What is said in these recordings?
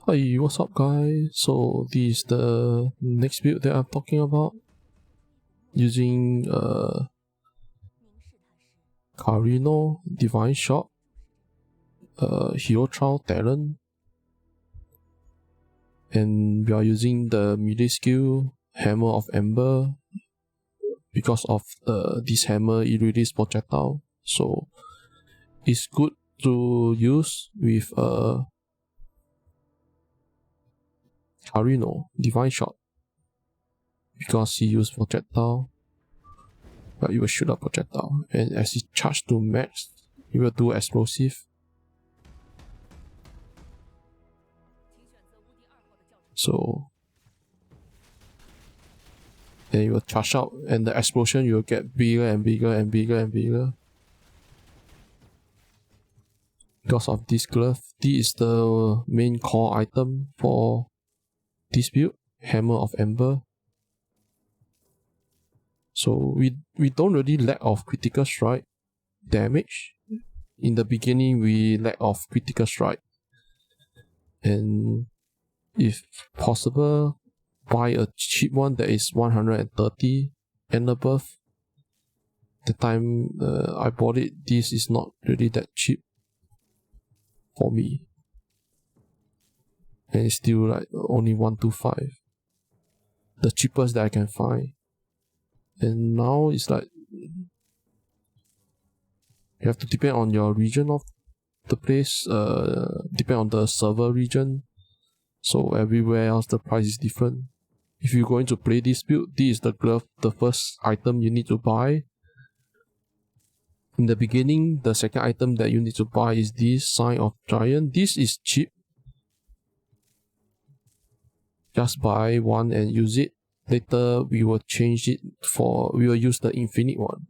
Hi, what's up guys? So this is the next build that I'm talking about, using Carino, Divineshot, Hero Talent, and we are using the melee skill Hammer of Ember. Because of this hammer, it releases projectile, so it's good to use with Carino, Divineshot, because he used projectile, but it will shoot a projectile, and as it charged to max, it will do explosive. So then it will charge out, and the explosion will get bigger and bigger and bigger and bigger. Because of this glove, this is the main core item for this build, Hammer of Ember. So we don't really lack of critical strike damage. In the beginning we lack of critical strike, and if possible, buy a cheap one that is 130 and above. The time I bought it, this is not really that cheap for me, and it's still like only 125, the cheapest that I can find. And now it's like you have to depend on your region of the place, depend on the server region, so everywhere else the price is different. If you're going to play this build, this is the glove, the first item you need to buy. In the beginning, the second item that you need to buy is this Sign of Giant. This is cheap. Just buy one and use it. Later we will change it we will use the infinite one.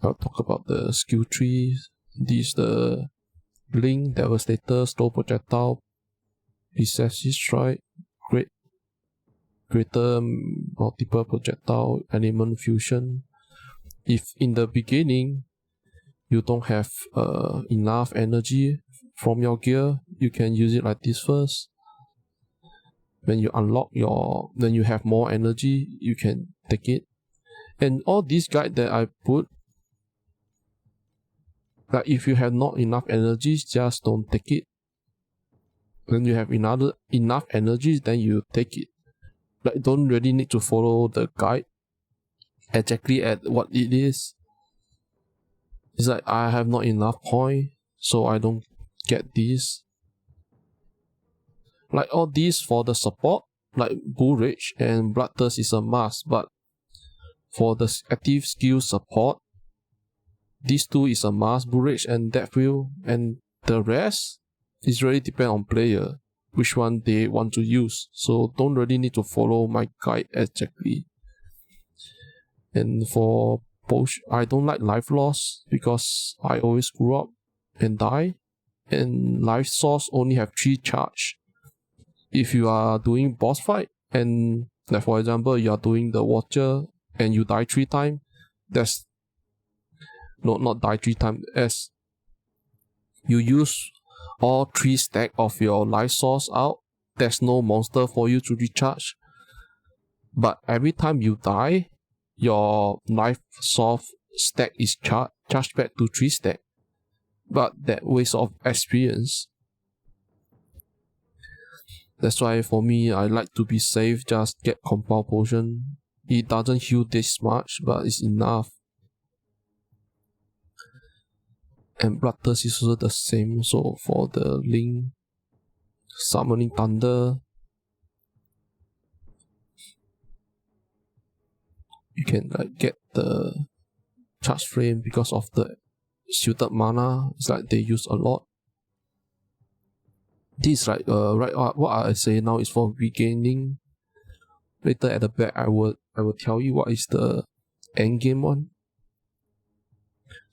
I'll talk about the skill trees. This is the Link, Devastator, Slow Projectile, Decisive Strike, Greater Multiple Projectile, Element Fusion. If in the beginning you don't have enough energy from your gear, you can use it like this first. When you unlock when you have more energy, you can take it. And all these guide that I put, like if you have not enough energy, just don't take it. When you have enough energy, then you take it. Like, don't really need to follow the guide exactly at what it is. It's like I have not enough point, so I don't get this. Like all these for the support, like Bull Rage and Bloodthirst is a must, but for the active skill support, these two is a must, Bull Rage and Death Wheel, and the rest is really depend on player, which one they want to use. So don't really need to follow my guide exactly. And for potion, I don't like life loss because I always screw up and die, and life source only have 3 charge. If you are doing boss fight, and like for example you are doing the Watcher and you die 3 times, that's not die 3 times, as you use all 3 stack of your life source out, there's no monster for you to recharge. But every time you die, your life source stack is charged back to 3 stack. But that waste of experience. That's why for me, I like to be safe, just get compound potion. It doesn't heal this much, but it's enough. And Bloodthirst is also the same, so for the Link, Summoning Thunder, you can like get the charge frame because of the suited mana. It's like they use a lot. This like what I say now is for regaining. Later at the back I will tell you what is the endgame one.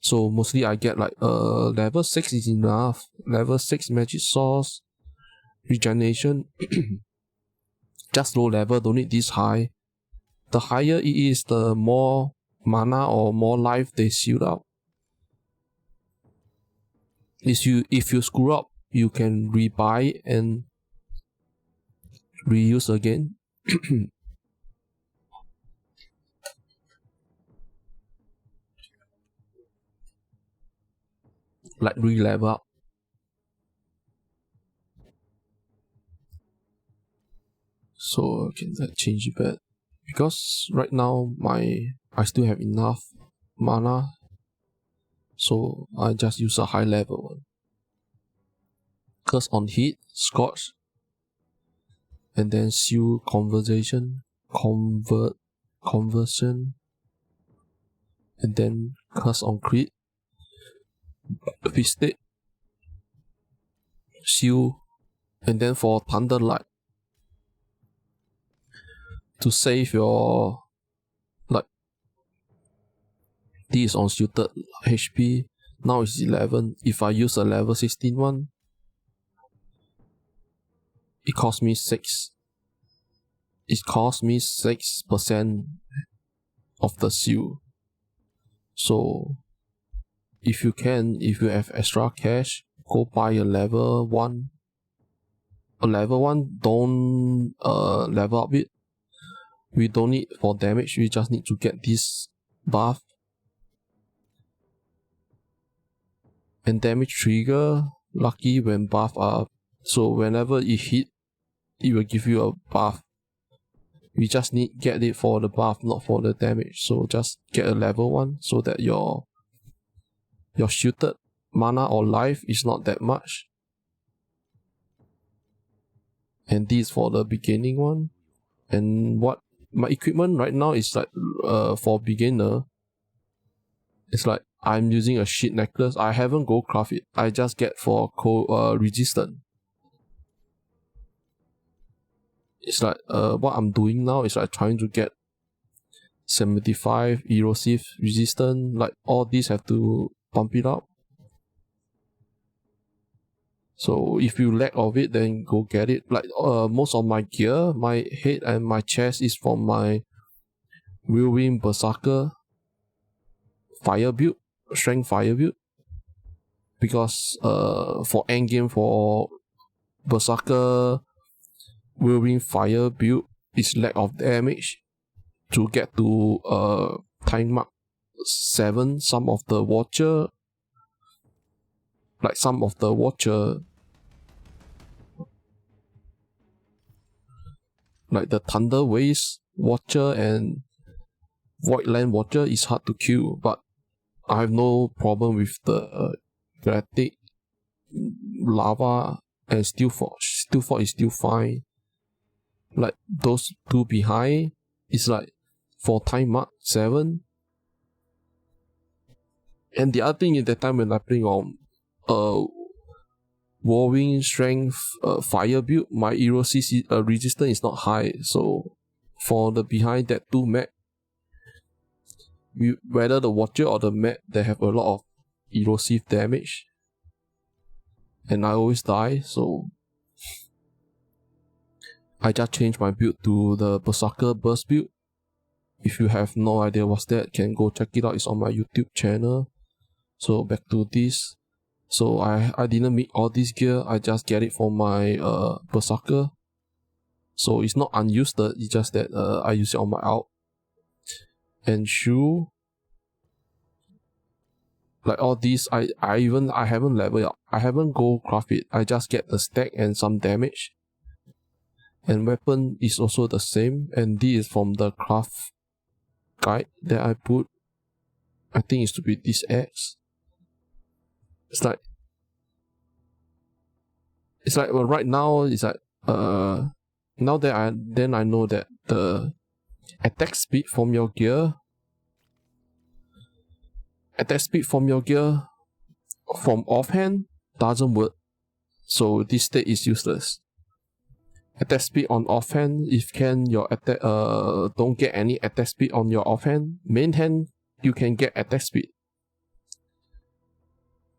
So mostly I get like level 6 is enough. Level 6 magic source, regeneration, just low level, don't need this high. The higher it is, the more mana or more life they shield out. If you screw up, you can rebuy and reuse again. Like re-level up. So okay, that change it back. Because right now I still have enough mana, so I just use a high level one. Curse on hit, Scorch, and then seal conversion, and then curse on crit, Feast it, seal, and then for Thunderlight, to save your, like, this is on suited HP, now it's 11. If I use a level 16 one, it costs me 6. It costs me 6% of the seal. So if you have extra cash, go buy a level 1. A level 1, don't level up it. We don't need for damage, we just need to get this buff. And damage trigger, lucky when buff up. So whenever it hit, it will give you a buff. We just need get it for the buff, not for the damage. So just get a level 1 so that your shielded mana or life is not that much. And this for the beginning one. And what my equipment right now is like for beginner. It's like I'm using a shit necklace. I haven't go craft it. I just get for resistant. It's like what I'm doing now is like trying to get 75 erosive resistant. Like all these have to pump it up. So if you lack of it, then go get it. Like most of my gear, my head and my chest is from my WhirlWind Berserker fire build, strength fire build. Because for endgame for Berserker WhirlWind fire build is lack of damage. To get to time mark 7, some of the watcher, like the Thunder Waste Watcher and Voidland Watcher is hard to kill, but I have no problem with the Galactic, Lava, and Steelforge. Steelforge is still fine. Like those two behind is like for time mark 7. And the other thing is that time when I play on Whirlwind Strength fire build, my erosive resistance is not high. So for the behind that 2 map, whether the Watcher or the map, they have a lot of erosive damage. And I always die, so I just changed my build to the Berserker Burst build. If you have no idea what's that, can go check it out. It's on my YouTube channel. So back to this. So I didn't make all this gear. I just get it for my Berserker. So it's not unused. It's just that I use it on my out. And shoe. Like all these, I haven't leveled up. I haven't go craft it. I just get the stack and some damage. And weapon is also the same. And this is from the craft guide that I put. I think it's to be this X. It's like well, right now it's like now that I know that the attack speed from your gear from offhand doesn't work. So this state is useless. Attack speed on offhand, if your attack don't get any attack speed on your offhand, main hand you can get attack speed.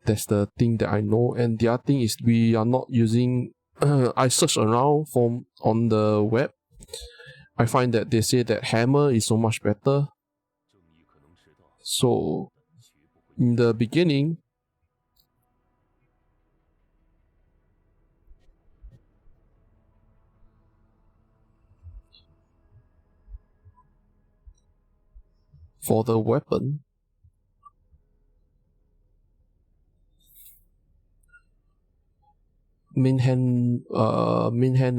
That's the thing that I know. And the other thing is we are not using I searched around on the web. I find that they say that hammer is so much better. So in the beginning, for the weapon, main hand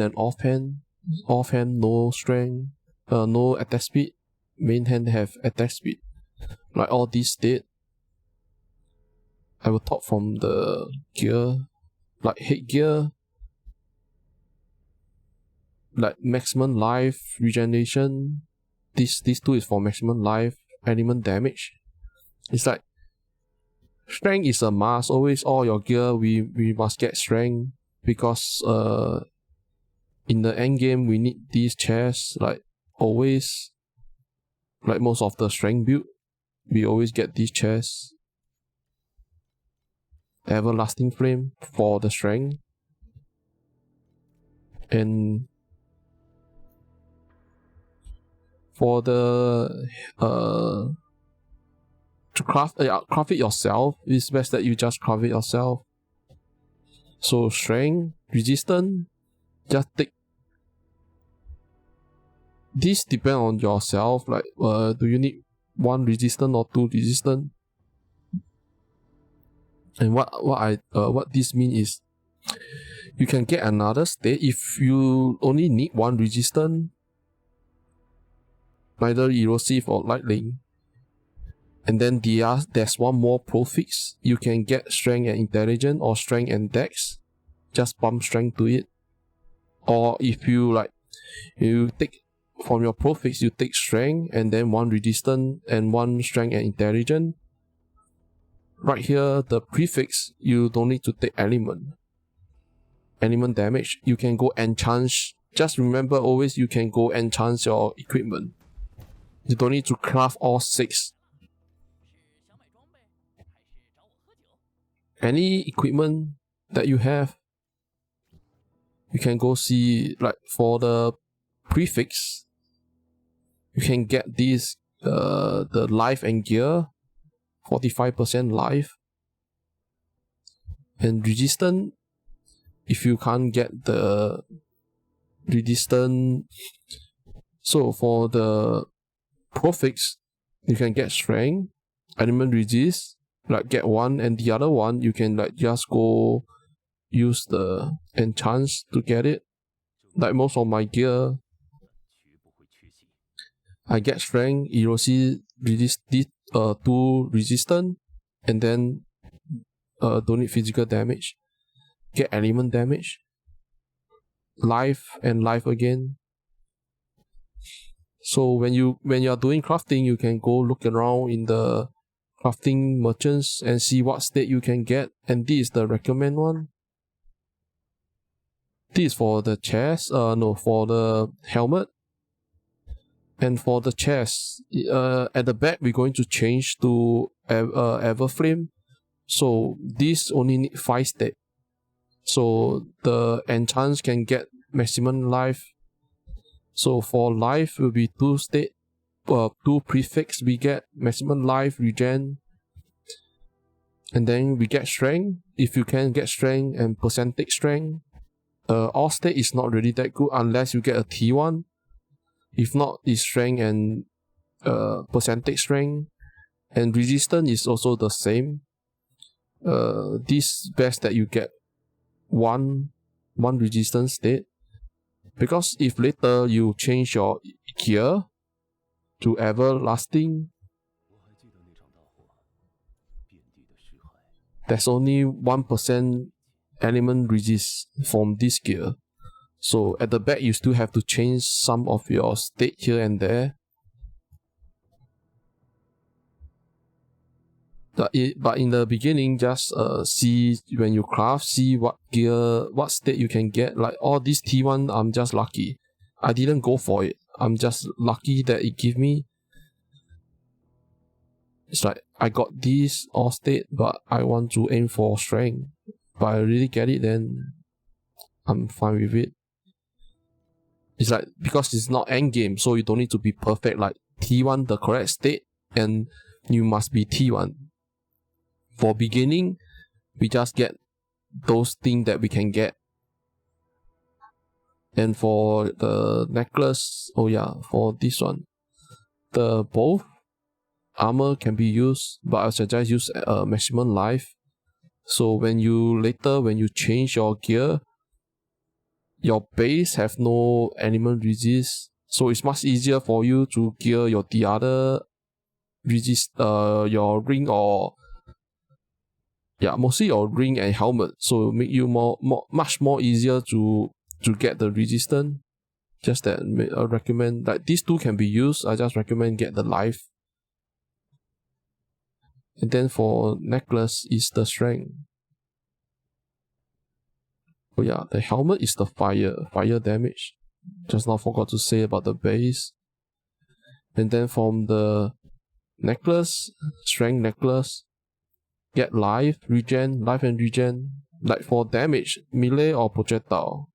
and offhand. Offhand no strength, no attack speed. Main hand have attack speed. Like all these state, I will talk from the gear, like headgear, like maximum life, regeneration. These two is for maximum life, element damage. It's like strength is a must. Always all your gear we must get strength, because in the end game we need these chests, like always, like most of the strength build, we always get these chests. Everlasting flame for the strength, and for the to craft it yourself, it's best that you just craft it yourself. So strength, resistance, just take. This depend on yourself, like do you need 1 resistance or 2 resistance? And what this mean is, you can get another state if you only need 1 resistance, neither erosive or lightning. And then there's one more prefix. You can get strength and intelligence, or strength and dex. Just pump strength to it. Or if you like, you take from your prefix, you take strength and then 1 resistance and 1 strength and intelligence. Right here, the prefix, you don't need to take element damage. You can go enchant. Just remember, always you can go enchant your equipment. You don't need to craft all 6. Any equipment that you have, you can go see. Like for the prefix, you can get these the life and gear, 45% life, and resistance. If you can't get the resistance, so for the prefix, you can get strength, element resist, like get 1, and the other one you can like just go use the enchants to get it. Like most of my gear, I get strength, erosive, resist, 2 resistance, and then don't need physical damage. Get element damage, life, and life again. So when you are doing crafting, you can go look around in the crafting merchants and see what state you can get, and this is the recommend one. This is for the chest, for the helmet. And for the chest, at the back we're going to change to Everflame. So this only need 5 state. So the enchants can get maximum life. So for life will be 2 state, 2 prefix we get maximum life, regen. And then we get strength. If you can get strength and percentage strength, all state is not really that good unless you get a T1. If not, it's strength and percentage strength. And resistance is also the same. This best that you get one resistance state, because if later you change your gear to everlasting, there's only 1% element resist from this gear. So at the back you still have to change some of your state here and there. But in the beginning, just see when you craft, see what gear, what state you can get. Like all these T1, I'm just lucky. I didn't go for it. I'm just lucky that it gave me. It's like I got this all state, but I want to aim for strength. But I really get it, then I'm fine with it. It's like, because it's not endgame, so you don't need to be perfect, like T1 the correct state, and you must be T1. For beginning, we just get those things that we can get. And for the necklace, oh yeah, for this one, the both armor can be used, but I suggest use maximum life. So when you change your gear, your base have no element resist, so it's much easier for you to gear the other resist, your ring, or mostly your ring and helmet, so make you much more easier to get the resistance. Just that I recommend, like, these two can be used, I just recommend get the life. And then for necklace is the strength. Oh yeah, the helmet is the fire damage. Just now forgot to say about the base. And then from the necklace, strength necklace, get life and regen. Like for damage, melee or projectile.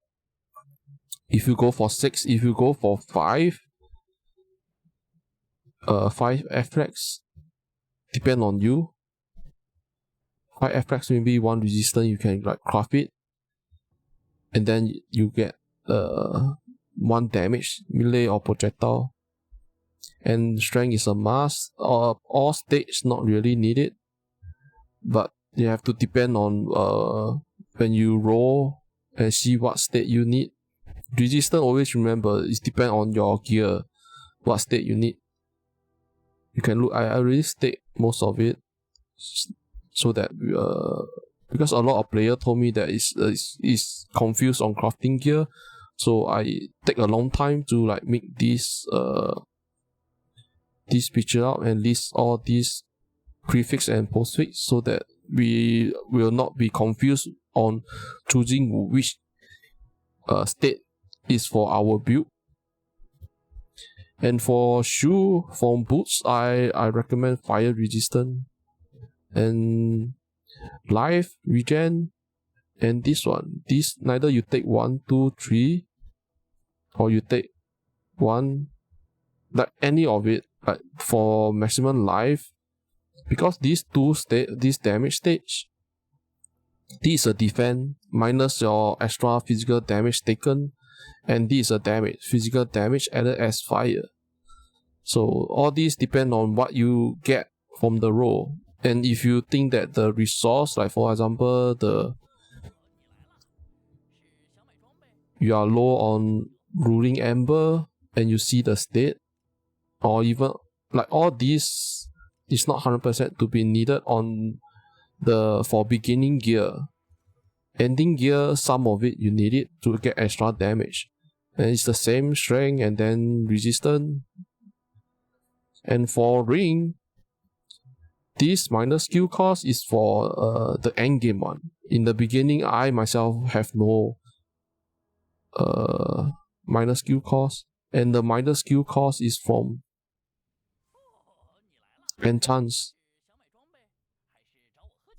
If you go for 6, if you go for 5, 5 F-Flex, depend on you. 5 F-Flex, maybe 1 resistance, you can like craft it. And then you get 1 damage, melee or projectile. And strength is a must. All states not really needed, but you have to depend on when you roll and see what state you need. Resistance, always remember, it depends on your gear, what state you need. You can look, I already state most of it, so that because a lot of players told me that is confused on crafting gear, so I take a long time to like make this picture out and list all these prefix and postfix, so that we will not be confused on choosing which state is for our build. And for boots, I recommend fire resistant and life regen. And this neither you take 1, 2, 3, or you take 1, like any of it, like for maximum life, because these this damage stage, this is a defense minus your extra physical damage taken, and this is a physical damage added as fire. So all these depend on what you get from the roll. And if you think that the resource, like for example, you are low on ruling Ember and you see the state, or even like all these is not 100% to be needed on for beginning gear. Ending gear, some of it you need it to get extra damage, and it's the same strength and then resistance. And for ring, this minus skill cost is for the end game one. In the beginning, I myself have no minus skill cost, and the minus skill cost is from enchants,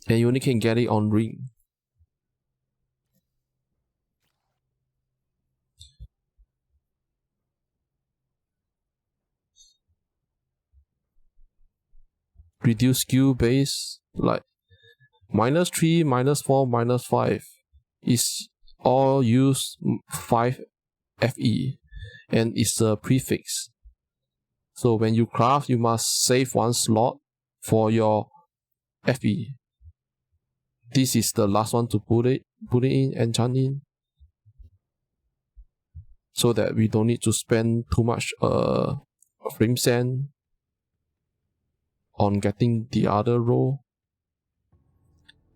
and you only can get it on ring. Reduce skill base, like -3, -4, -5 is all use 5 FE, and it's a prefix. So when you craft, you must save 1 slot for your FE. This is the last one to put it in, enchant in, so that we don't need to spend too much frame sand on getting the other roll.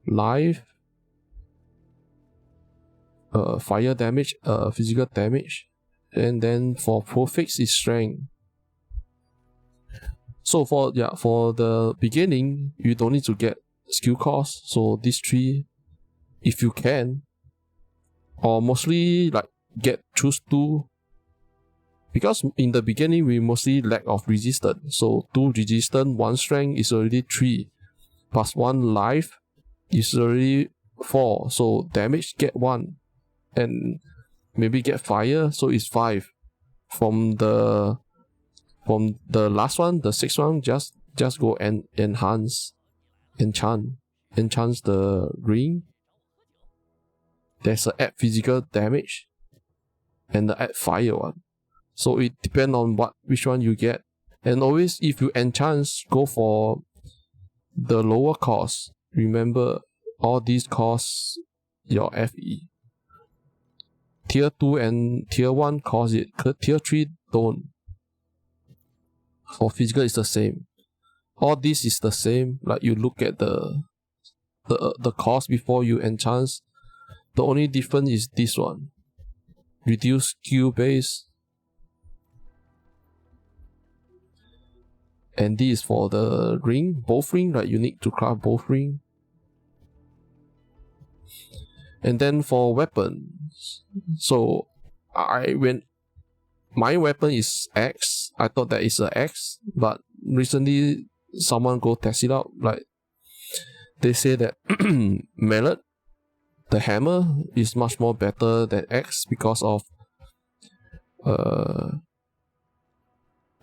Life, fire damage, physical damage, and then for prefix is strength. So for the beginning, you don't need to get skill cost. So these 3, if you can, or mostly like choose 2. Because in the beginning, we mostly lack of resistance. So 2 resistance, 1 strength is already 3. Plus 1 life is already 4. So damage get 1. And maybe get fire, so it's 5. from the last one, the 6th one, just go and enhance the ring. There's a add physical damage and the add fire one. So it depends on which one you get. And always, if you enchant, go for the lower cost. Remember, all these costs your FE. Tier 2 and Tier 1 cost it. Tier 3 don't. For physical, it's the same. All this is the same. Like, you look at the cost before you enchant. The only difference is this one. Reduce skill base. And this is for the ring, both ring, right? You need to craft both ring. And then for weapons, so when my weapon is X, I thought that is a X, but recently someone go test it out. Like, they say that mallet, the hammer, is much more better than X because of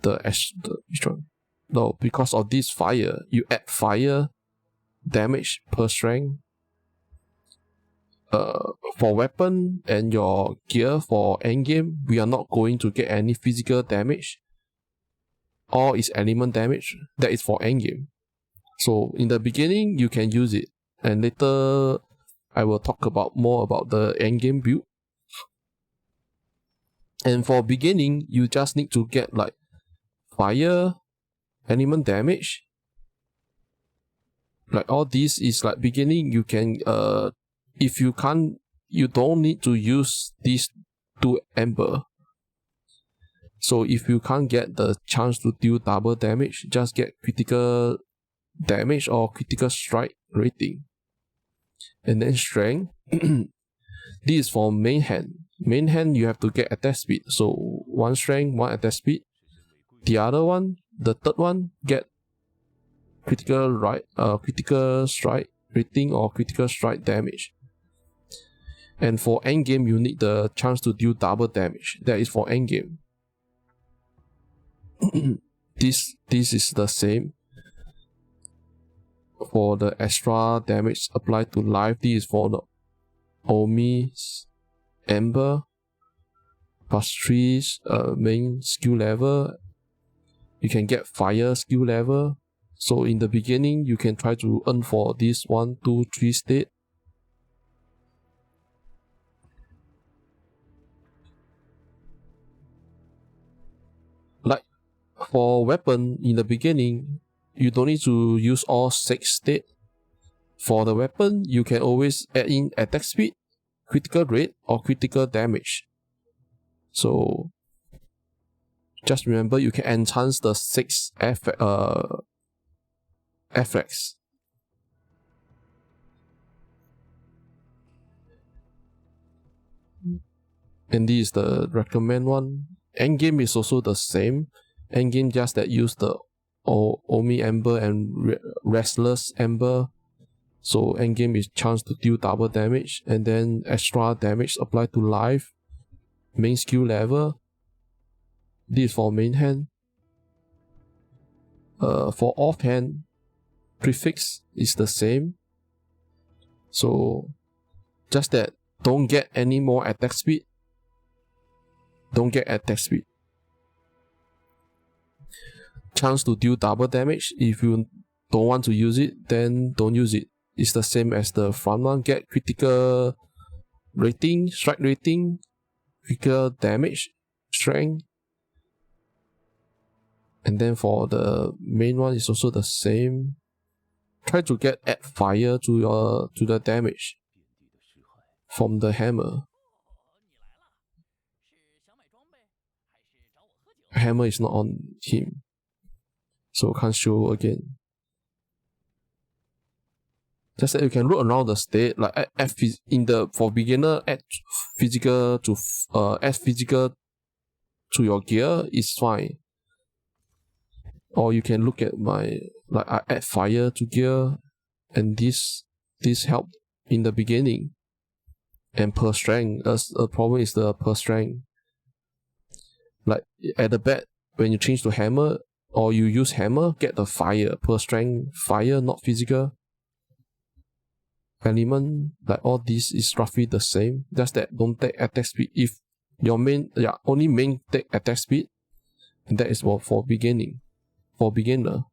which one? No, because of this fire. You add fire damage per strength. For weapon and your gear for endgame, we are not going to get any physical damage. All is element damage. That is for endgame. So in the beginning, you can use it, and later I will talk more about the endgame build. And for beginning, you just need to get like fire, element damage. Like, all this is like beginning. You can if you can't, you don't need to use these 2 Ember. So if you can't get the chance to deal double damage, just get critical damage or critical strike rating. And then strength. This is for main hand. Main hand, you have to get attack speed. So 1 strength, 1 attack speed. The other one, the third one, get critical strike rating or critical strike damage. And for endgame, you need the chance to deal double damage. That is for endgame. This is the same. For the extra damage applied to life, this is for the Omi's Ember. +3 main skill level. You can get fire skill level. So in the beginning, you can try to earn for this 1, 2, 3 state. Like, for weapon, in the beginning, you don't need to use all 6 state. For the weapon, you can always add in attack speed, critical rate, or critical damage. So just remember, you can enhance the 6 effects. And this is the recommend one. Endgame is also the same. Endgame just that use the Omi Ember and Restless Ember. So endgame is chance to deal double damage, and then extra damage applied to life. Main skill level. This is for main hand. For offhand, prefix is the same. So just that, don't get any more attack speed. Don't get attack speed. Chance to deal double damage. If you don't want to use it, then don't use it. It's the same as the front one. Get critical rating, strike rating, critical damage, strength. And then for the main one, is also the same. Try to add fire to the damage from the hammer. Hammer is not on him, so can't show again. Just that you can look around the state, like add for beginner, add physical to your gear is fine. Or you can look at I add fire to gear, and this helped in the beginning. And per strength, the problem is the per strength. Like at the back, when you change to hammer or you use hammer, get the fire per strength, fire, not physical. Element, like all this is roughly the same, just that don't take attack speed. If your main, only main take attack speed, and that is for beginning, for beginner.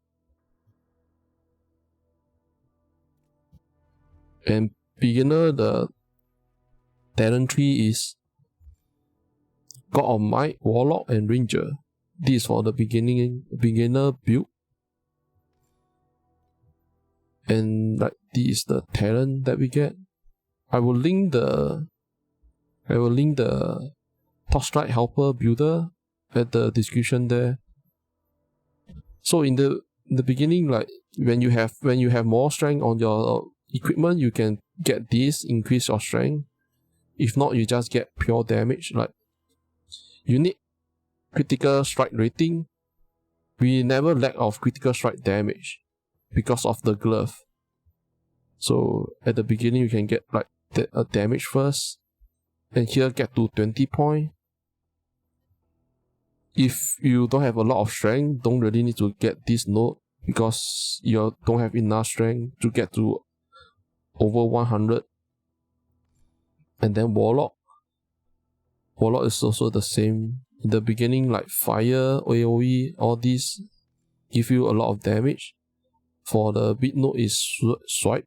And beginner, the talent tree is God of Might, Warlock, and Ranger. This is for the beginner build. And like this is the talent that we get. I will link the Torchlight helper builder at the description there. So in the beginning, like when you have more strength on your equipment, you can get this, increase your strength. If not, you just get pure damage. Like you need critical strike rating. We never lack of critical strike damage because of the glove. So at the beginning you can get like a damage first, and here get to 20 point. If you don't have a lot of strength, don't really need to get this node because you don't have enough strength to get to over 100. And then Warlock is also the same. In the beginning, like fire, AoE, all these give you a lot of damage. For the big node is swipe,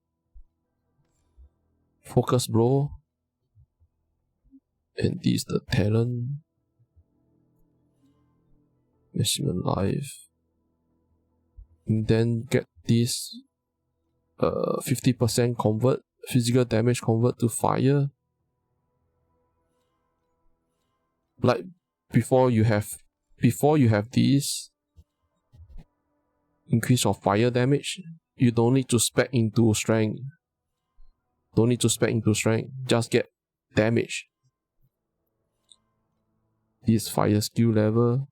focus blow, and this is the talent, maximum life. And then get this 50% convert, physical damage convert to fire. Like before you have this increase of fire damage, you don't need to spec into strength. Just get damage. This fire skill level,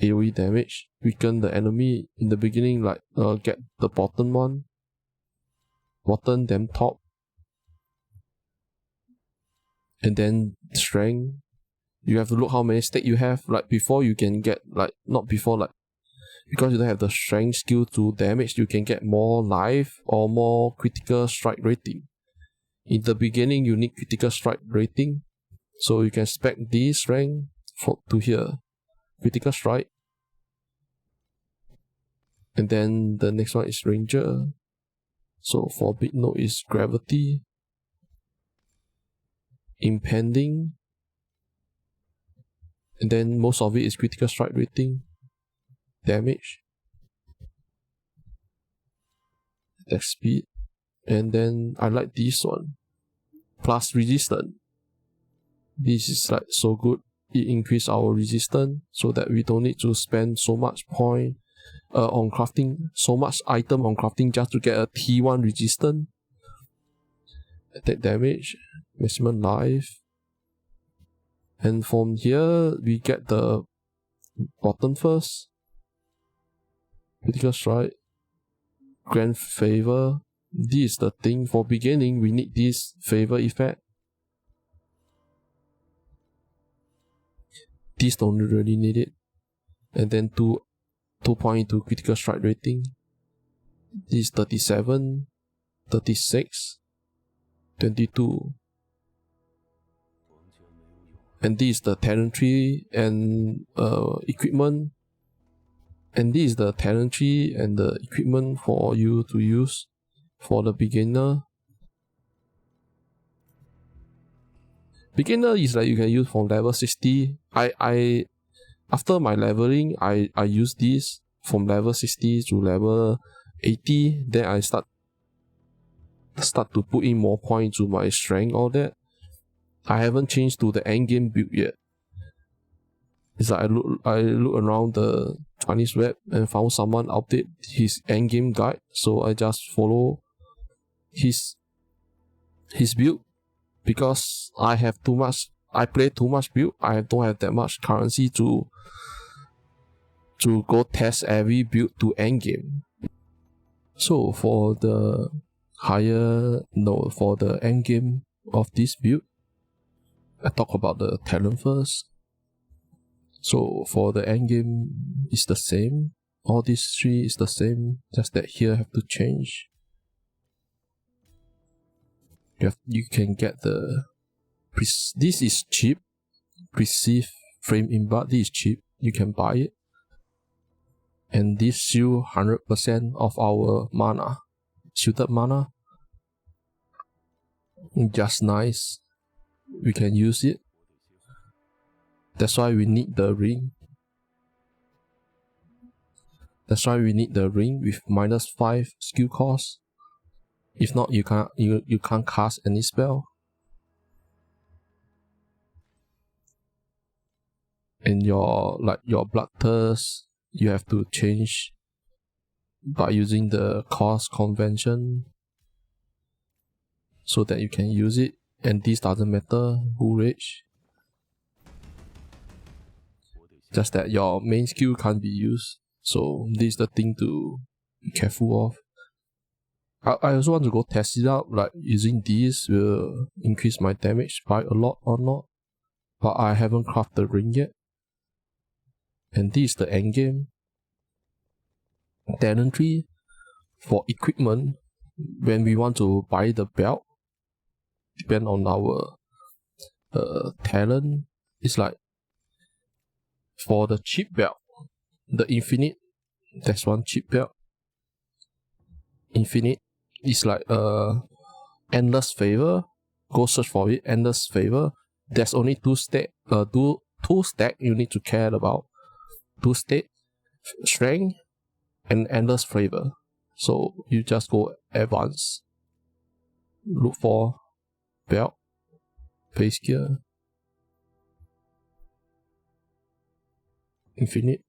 AoE damage, weaken the enemy in the beginning, like get the bottom one, bottom then top, and then strength. You have to look how many stack you have. Like before you can get, like not before, like because you don't have the strength skill to damage, you can get more life or more critical strike rating. In the beginning you need critical strike rating, so you can spec this strength to here, critical strike. And then the next one is Ranger. So for big node is gravity, impending, and then most of it is critical strike rating, damage, attack speed, and then I like this one, plus resistance. This is like so good. It increases our resistance so that we don't need to spend so much point on crafting, so much item on crafting just to get a T1 resistance. Attack damage, maximum life. And from here we get the bottom first, critical strike, grand favor. This is the thing for beginning, we need this favor effect. This don't really need it. And then 2 point to critical strike rating. This is 37, 36, 22. And this is the talent tree and equipment. And this is the talent tree and the equipment for you to use for the beginner. Beginner is like you can use from level 60. I after my leveling, I use this from level 60 to level 80. Then I start to put in more points to my strength, all that. I haven't changed to the endgame build yet. It's like I look around the Chinese web and found someone update his endgame guide, so I just follow his build because I play too much build. I don't have that much currency to go test every build to endgame. So for the endgame of this build, I talk about the talent first. So for the endgame, it's the same. All these three is the same, just that here have to change. You can get the this is cheap. Perceive frame inbud, this is cheap. You can buy it. And this shield 100% of our mana. Shielded mana. Just nice. We can use it. That's why we need the ring. That's why we need the ring with -5 skill cost. If not, you can't cast any spell. And your Bloodthirst, you have to change by using the cost convention so that you can use it. And this doesn't matter, Bull Rage. Just that your main skill can't be used. So this is the thing to be careful of. I also want to go test it out, like using these will increase my damage by a lot or not. But I haven't crafted the ring yet. And this is the endgame. Talent tree for equipment. When we want to buy the belt, depend on our talent. It's like for the cheap belt, the infinite, there's one cheap belt. Infinite is like endless favor. Go search for it. Endless favor. There's only two stack you need to care about. 2 state, strength, and endless favor. So you just go advance. Look for belt, base gear, infinite,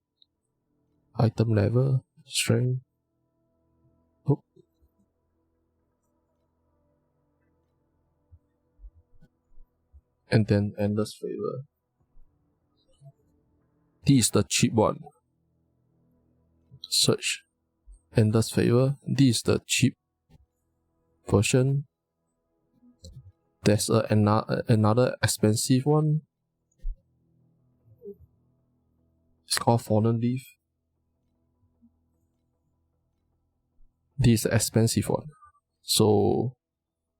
item level, strength. Oop. And then endless favor. This is the cheap one. Search endless favor. This is the cheap version. There's another expensive one. It's called Fallen Leaf. This is the expensive one. So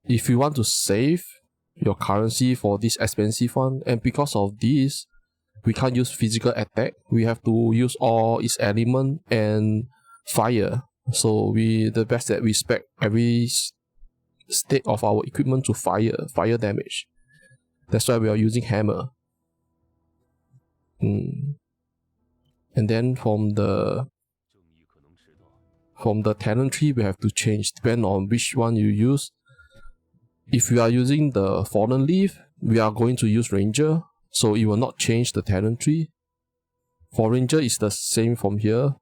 if you want to save your currency for this expensive one, and because of this, we can't use physical attack. We have to use all its element and fire. So the best that we spec every state of our equipment to fire damage. That's why we are using hammer. And then from the talent tree, we have to change depending on which one you use. If we are using the Fallen Leaf, we are going to use Ranger. So it will not change the talent tree. For Ranger, it's the same from here.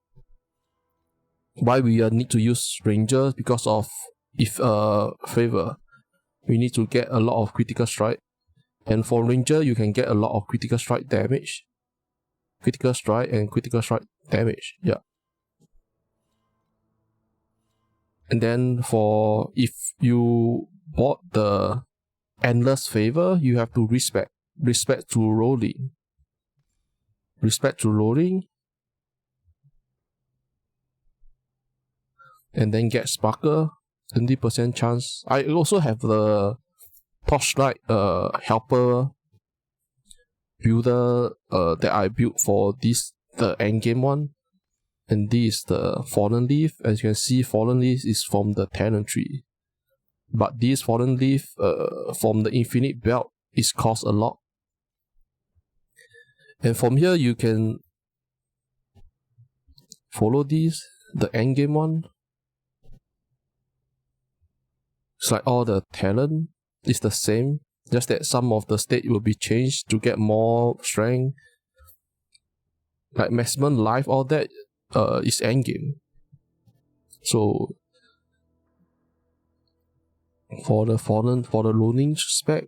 Why we need to use Ranger? Because of favor. We need to get a lot of critical strike. And for Ranger, you can get a lot of critical strike damage. Critical strike and critical strike damage. Yeah. And then if you bought the endless favor, you have to respect to rolling. Respect to rolling. And then get Sparkle. 20% chance. I also have the Torchlight helper builder that I built for the endgame one. And this is the Fallen Leaf. As you can see, Fallen Leaf is from the talent tree. But this Fallen Leaf from the infinite belt is cost a lot. And from here you can follow these, the endgame one. It's like all the talent is the same, just that some of the state will be changed to get more strength. Like maximum life, all that is endgame. So for the Ronin spec,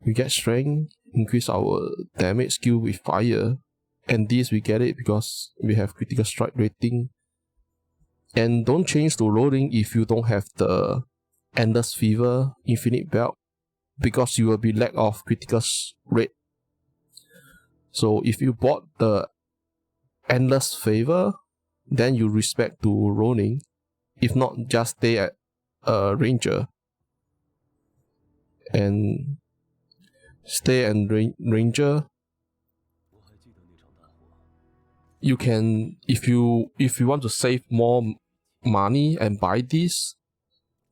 we get strength, increase our damage skill with fire, and this we get it because we have critical strike rating. And don't change to rolling if you don't have the Endless Fever Infinite Belt. because you will be lack of critical rate. So if you bought the Endless Favor, then you respect to Ronin. If not, just stay at Ranger. And stay and Ranger. You can, if you want to save more money and buy this,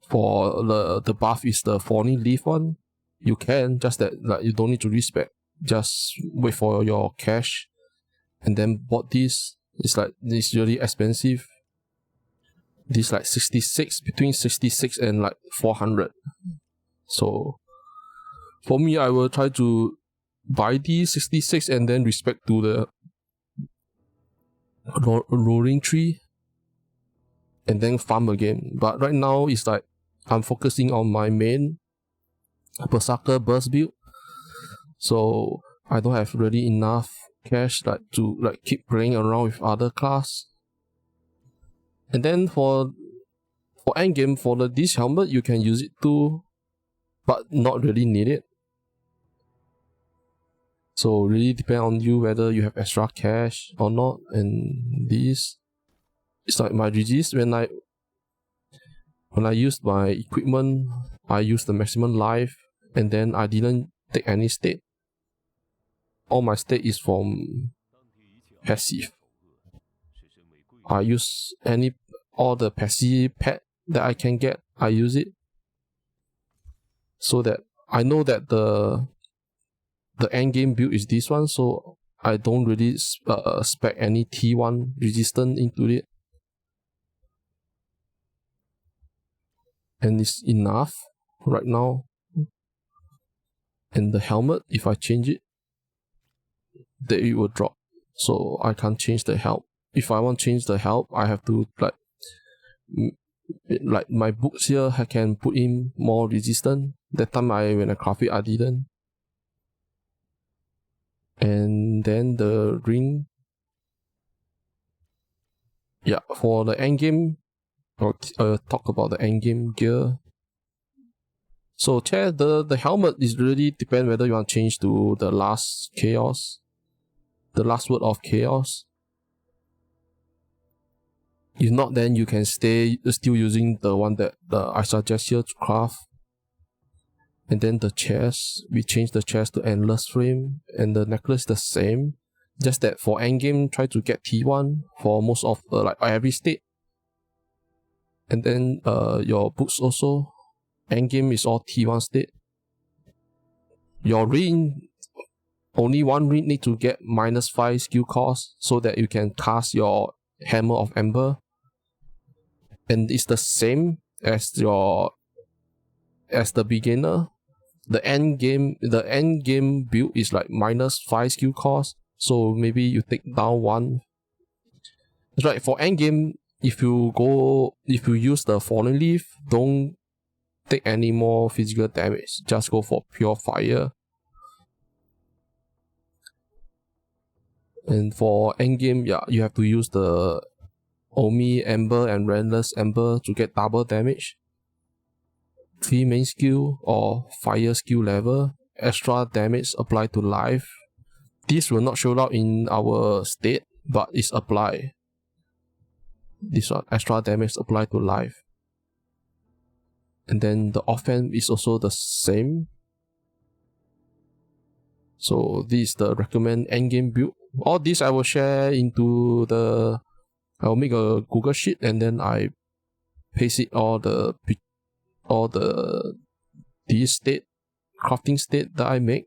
for the buff is the Falling Leaf one, you can, just that like you don't need to respec. Just wait for your cash and then bought this. It's like, it's really expensive. This like 66, between 66 and like 400. So for me, I will try to buy these 66 and then respec to the rolling tree and then farm again. But right now it's like I'm focusing on my main Berserker burst build, so I don't have really enough cash like to like keep playing around with other class. And then for endgame, for this helmet, you can use it too, but not really need it. So really depend on you whether you have extra cash or not. And this, it's like my resist. When I used my equipment, I used the maximum life, and then I didn't take any state. All my state is from passive. I use all the passive pet that I can get, I use it. So that I know that the endgame build is this one, so I don't really spec any T1 resistance into it. And it's enough right now. And the helmet, if I change it, then it will drop. So I can't change the help. If I want to change the help, I have to like my books here, I can put in more resistance. That time when I craft it, I didn't. And then the ring. Yeah, for the endgame, I'll talk about the endgame gear. So the helmet is really depend whether you want to change to the last chaos, the last word of chaos. If not, then you can still using the one that I suggest here to craft. And then the chest, we change the chest to endless frame, and the necklace the same. Just that for endgame, try to get T1 for most of like every state. And then your books also, endgame is all T1 state. Your ring, only one ring need to get -5 skill cost so that you can cast your Hammer of Ember. And it's the same as the beginner. The end game build is like -5 skill cost, so maybe you take down one. That's right, for end game, if you use the Falling Leaf, don't take any more physical damage, just go for pure fire. And for end game, yeah, you have to use the Omi Ember and Relentless Ember to get double damage. 3 main skill or fire skill level, extra damage applied to life. This will not show up in our state, but it's applied. This one, extra damage applied to life. And then the offense is also the same. So this is the recommend endgame build. All this I will share into I'll make a Google Sheet and then I paste it this state, crafting state that I make.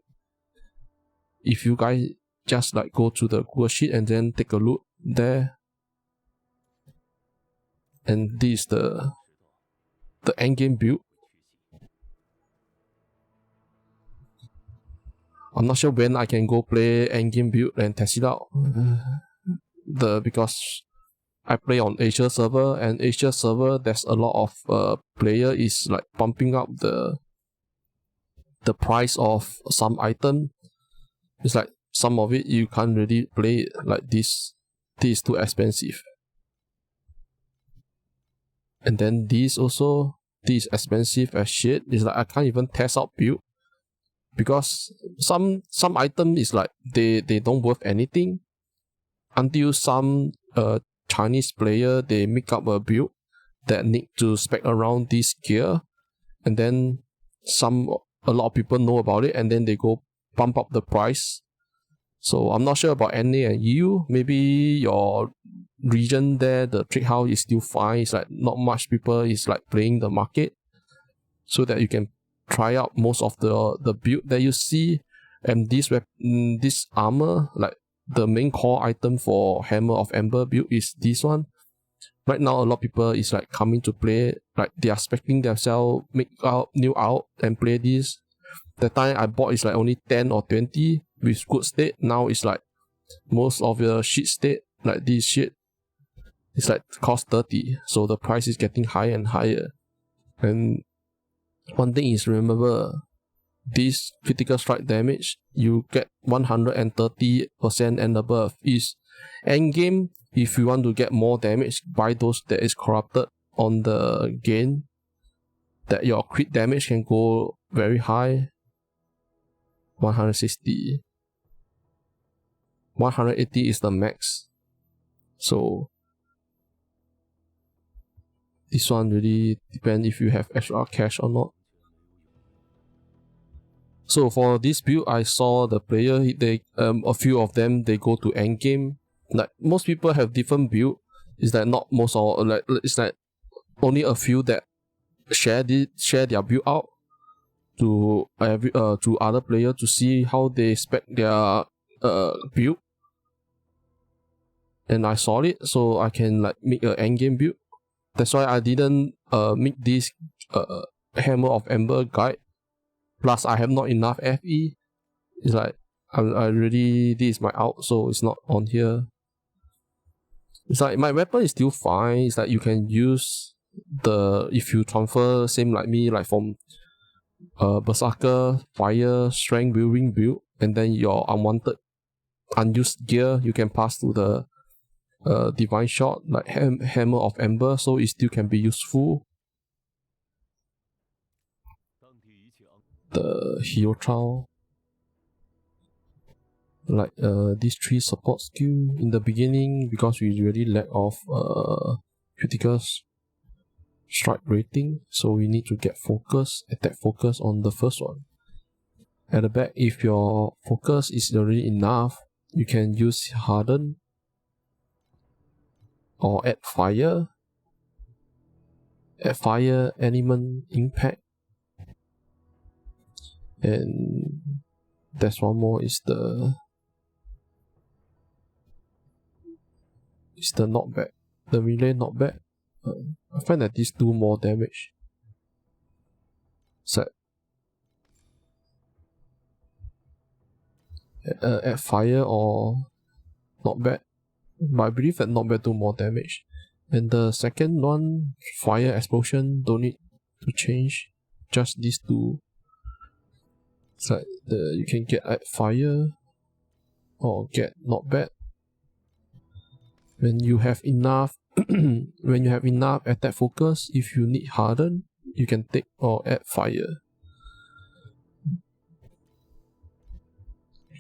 If you guys just like go to the Google Sheet and then take a look there. And this is the endgame build. I'm not sure when I can go play endgame build and test it out. Because I play on Asia server, and Asia server there's a lot of player is like pumping up the price of some item. It's like some of it you can't really play it like this. This is too expensive. And then this also, this is expensive as shit. It's like I can't even test out build. because some item is like they don't worth anything until some Chinese player they make up a build that need to spec around this gear, and then a lot of people know about it, and then they go pump up the price. So I'm not sure about NA and EU. Maybe your region there, the trade house is still fine. It's like not much people is like playing the market, so that you can try out most of the build that you see. And this armor, like the main core item for Hammer of Ember build is this one. Right now, a lot of people is like coming to play, like they are expecting themselves make out new out and play this. The time I bought is like only 10 or 20 with good state. Now it's like most of the shit state, like this shit, it's like cost 30. So the price is getting higher and higher. And one thing is, remember, this critical strike damage, you get 130% and above. Is endgame, if you want to get more damage, buy those that is corrupted on the gain, that your crit damage can go very high. 160. 180 is the max. So this one really depends if you have extra cash or not. So for this build, I saw the player, they a few of them they go to endgame. Like most people have different build. It's like not most or like it's like only a few that share their build out to other player to see how they spec their build. And I saw it, so I can like make an endgame build. That's why I didn't make this Hammer of Ember guide. Plus I have not enough FE. It's like I already, this is my out, so it's not on here. It's like my weapon is still fine. It's like you can use if you transfer same like me, like from Berserker, Fire, Strength, Whirlwind build, and then your unused gear you can pass to the Divineshot, like Hammer of Ember, so it still can be useful. The hero trial, like these 3 support skill in the beginning, because we really lack of critical strike rating, so we need to get attack focus on the first one. At the back, if your focus is already enough, you can use harden or add fire element impact. And there's one more, is the knockback, the relay knockback. I find that these do more damage. So add fire or knockback, but I believe that knockback do more damage. And the second one, fire explosion, don't need to change, just these two. It's like you can get add fire or get knockback. When you have enough attack focus, if you need harden, you can take or add fire.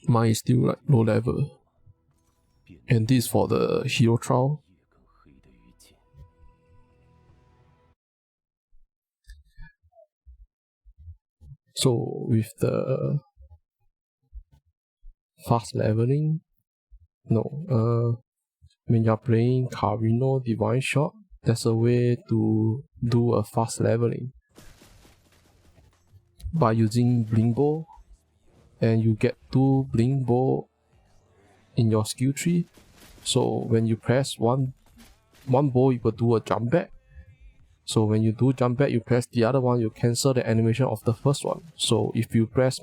Mine is still like low level. And this is for the hero trial. So with the fast leveling, when you're playing Carino Divineshot, there's a way to do a fast leveling by using bling bow, and you get 2 bling bow in your skill tree. So when you press one bow, you will do a jump back. So when you do jump back, you press the other one, you cancel the animation of the first one. So if you press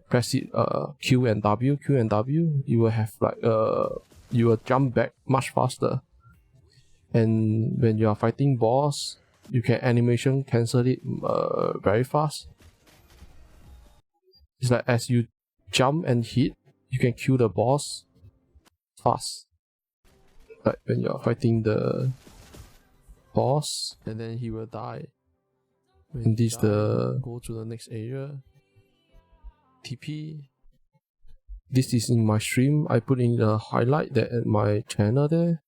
press it Q and W, you will have like you will jump back much faster. And when you are fighting boss, you can animation cancel it very fast. It's like as you jump and hit, you can kill the boss fast. Like when you are fighting the boss, and then he will die. When this go to the next area, TP. This is in my stream. I put in the highlight that at my channel there.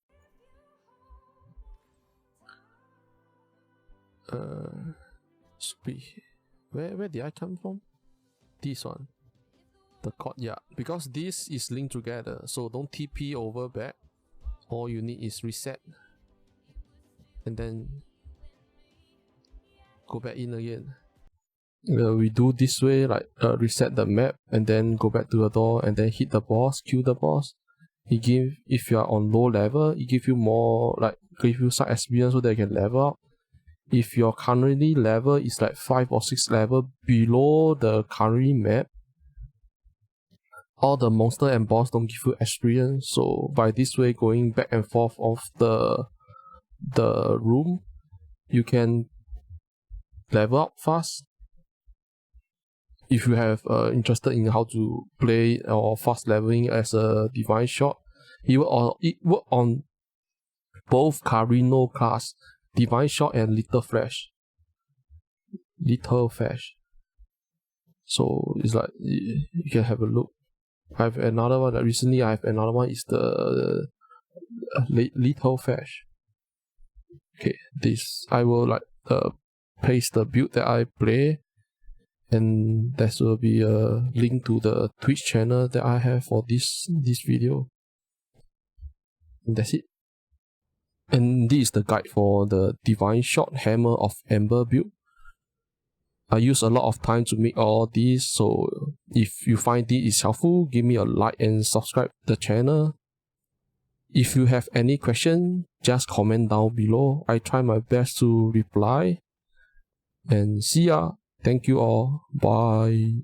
Where did I come from? This one. The courtyard. Because this is linked together, so don't TP over back. All you need is reset. And then go back in again. We do this way, like reset the map and then go back to the door and then hit the boss, kill the boss. If you are on low level, it give you more, like give you some experience so that you can level up. If your currently level is like 5 or 6 level below the current map, all the monster and boss don't give you experience. So by this way, going back and forth of the room, you can level up fast. If you have interested in how to play or fast leveling as a Divineshot, it work on both Carino class, Divineshot and Little Flash. So it's like you can have a look. I have another one. Recently, I have another one. Is the Little Flash. Okay, this I will like paste the build that I play. And there will be a link to the Twitch channel that I have for this video. And that's it. And this is the guide for the Divineshot Hammer of Ember build. I use a lot of time to make all this, so if you find this is helpful, give me a like and subscribe to the channel. If you have any question, just comment down below. I try my best to reply. And see ya. Thank you all. Bye.